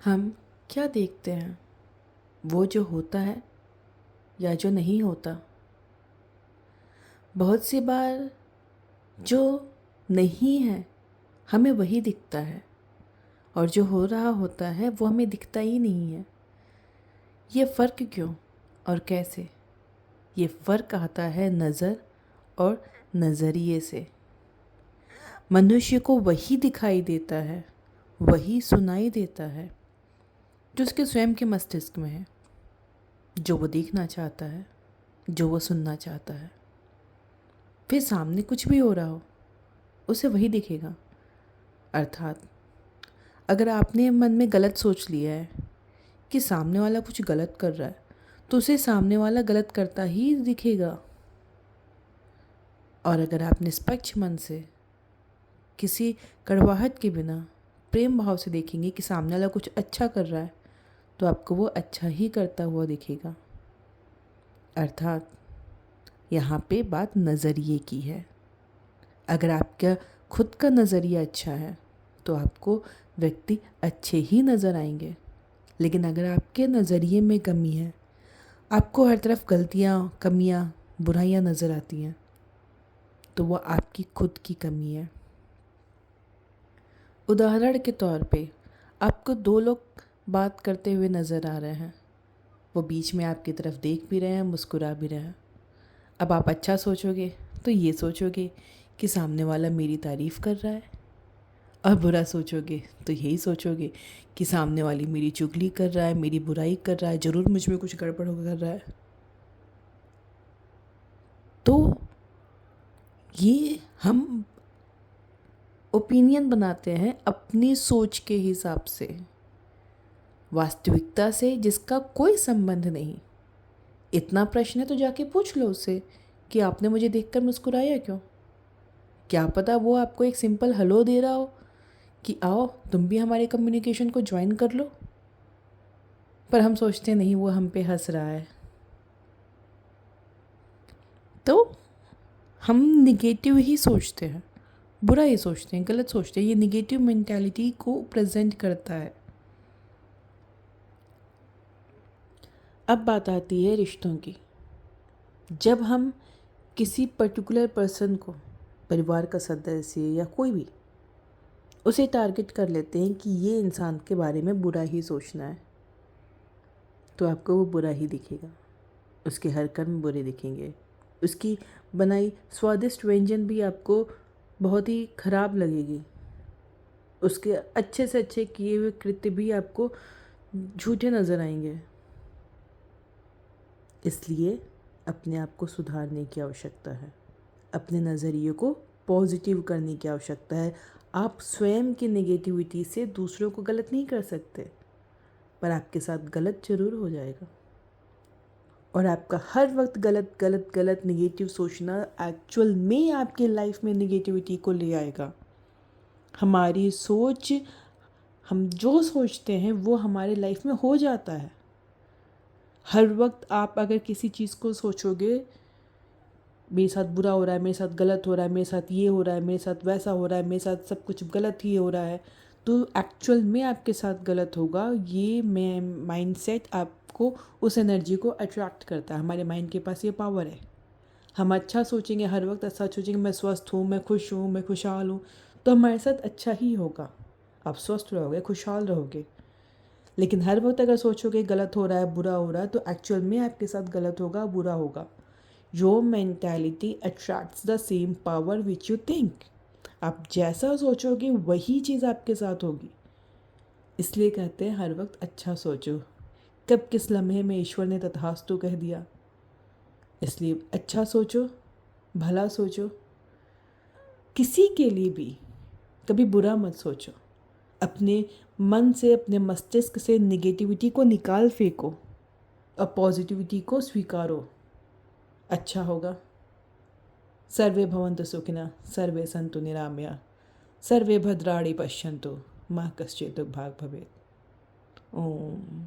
हम क्या देखते हैं? वो जो होता है या जो नहीं होता? बहुत सी बार जो नहीं है हमें वही दिखता है और जो हो रहा होता है वो हमें दिखता ही नहीं है। ये फ़र्क क्यों और कैसे? ये फ़र्क आता है नज़र और नज़रिए से। मनुष्य को वही दिखाई देता है, वही सुनाई देता है जो उसके स्वयं के मस्तिष्क में है, जो वो देखना चाहता है, जो वो सुनना चाहता है। फिर सामने कुछ भी हो रहा हो उसे वही दिखेगा। अर्थात अगर आपने मन में गलत सोच लिया है कि सामने वाला कुछ गलत कर रहा है तो उसे सामने वाला गलत करता ही दिखेगा। और अगर आप निष्पक्ष मन से किसी कड़वाहट के बिना प्रेम भाव से देखेंगे कि सामने वाला कुछ अच्छा कर रहा है तो आपको वो अच्छा ही करता हुआ दिखेगा। अर्थात यहाँ पे बात नज़रिए की है। अगर आपका खुद का नज़रिया अच्छा है तो आपको व्यक्ति अच्छे ही नज़र आएंगे। लेकिन अगर आपके नज़रिए में कमी है, आपको हर तरफ गलतियाँ, कमियाँ, बुराइयाँ नज़र आती हैं, तो वो आपकी खुद की कमी है। उदाहरण के तौर पे आपको दो लोग बात करते हुए नज़र आ रहे हैं। वो बीच में आपकी तरफ देख भी रहे हैं, मुस्कुरा भी रहे हैं। अब आप अच्छा सोचोगे तो ये सोचोगे कि सामने वाला मेरी तारीफ़ कर रहा है, और बुरा सोचोगे तो यही सोचोगे कि सामने वाली मेरी चुगली कर रहा है, मेरी बुराई कर रहा है, ज़रूर मुझ में कुछ गड़बड़ कर रहा है। तो ये हम ओपिनियन बनाते हैं अपनी सोच के हिसाब से, वास्तविकता से जिसका कोई संबंध नहीं। इतना प्रश्न है तो जाके पूछ लो उससे कि आपने मुझे देखकर मुस्कुराया क्यों? क्या पता वो आपको एक सिंपल हेलो दे रहा हो कि आओ तुम भी हमारे कम्युनिकेशन को ज्वाइन कर लो। पर हम सोचते नहीं, वो हम पे हंस रहा है। तो हम निगेटिव ही सोचते हैं, बुरा ही सोचते हैं, गलत सोचते हैं। ये निगेटिव मेंटालिटी को प्रेजेंट करता है। अब बात आती है रिश्तों की। जब हम किसी पर्टिकुलर पर्सन को, परिवार का सदस्य या कोई भी, उसे टारगेट कर लेते हैं कि ये इंसान के बारे में बुरा ही सोचना है, तो आपको वो बुरा ही दिखेगा। उसके हर कर्म बुरे दिखेंगे। उसकी बनाई स्वादिष्ट व्यंजन भी आपको बहुत ही खराब लगेगी। उसके अच्छे से अच्छे किए हुए कृत्य भी आपको झूठे नज़र आएंगे। इसलिए अपने आप को सुधारने की आवश्यकता है, अपने नज़रिए को पॉजिटिव करने की आवश्यकता है। आप स्वयं की नेगेटिविटी से दूसरों को गलत नहीं कर सकते, पर आपके साथ गलत ज़रूर हो जाएगा। और आपका हर वक्त गलत गलत गलत नेगेटिव सोचना एक्चुअल में आपके लाइफ में नेगेटिविटी को ले आएगा। हमारी सोच, हम जो सोचते हैं वो हमारे लाइफ में हो जाता है। हर वक्त आप अगर किसी चीज़ को सोचोगे, मेरे साथ बुरा हो रहा है, मेरे साथ गलत हो रहा है, मेरे साथ ये हो रहा है, मेरे साथ वैसा हो रहा है, मेरे साथ सब कुछ गलत ही हो रहा है, तो एक्चुअल में आपके साथ गलत होगा। ये माइंडसेट आपको उस एनर्जी को अट्रैक्ट करता है। हमारे माइंड के पास ये पावर है। हम अच्छा सोचेंगे, हर वक्त अच्छा सोचेंगे, मैं स्वस्थ हूँ, मैं खुश हूँ, मैं खुशहाल हूँ, तो हमारे साथ अच्छा ही होगा। आप स्वस्थ रहोगे, खुशहाल रहोगे। लेकिन हर वक्त अगर सोचोगे गलत हो रहा है, बुरा हो रहा है, तो एक्चुअल में आपके साथ गलत होगा, बुरा होगा। Your mentality attracts the same power which you think. आप जैसा सोचोगे वही चीज़ आपके साथ होगी। इसलिए कहते हैं हर वक्त अच्छा सोचो। कब किस लम्हे में ईश्वर ने तथास्तु कह दिया। इसलिए अच्छा सोचो, भला सोचो। किसी के लिए भी कभी बुरा मत सोचो। अपने मन से, अपने मस्तिष्क से नेगेटिविटी को निकाल फेंको और पॉजिटिविटी को स्वीकारो। अच्छा होगा। सर्वे भवन्तु सुखिनः, सर्वे सन्तु निरामया, सर्वे भद्राणि पश्यन्तु, मा कश्चित् दुर्भाग् भवेत्। ओम।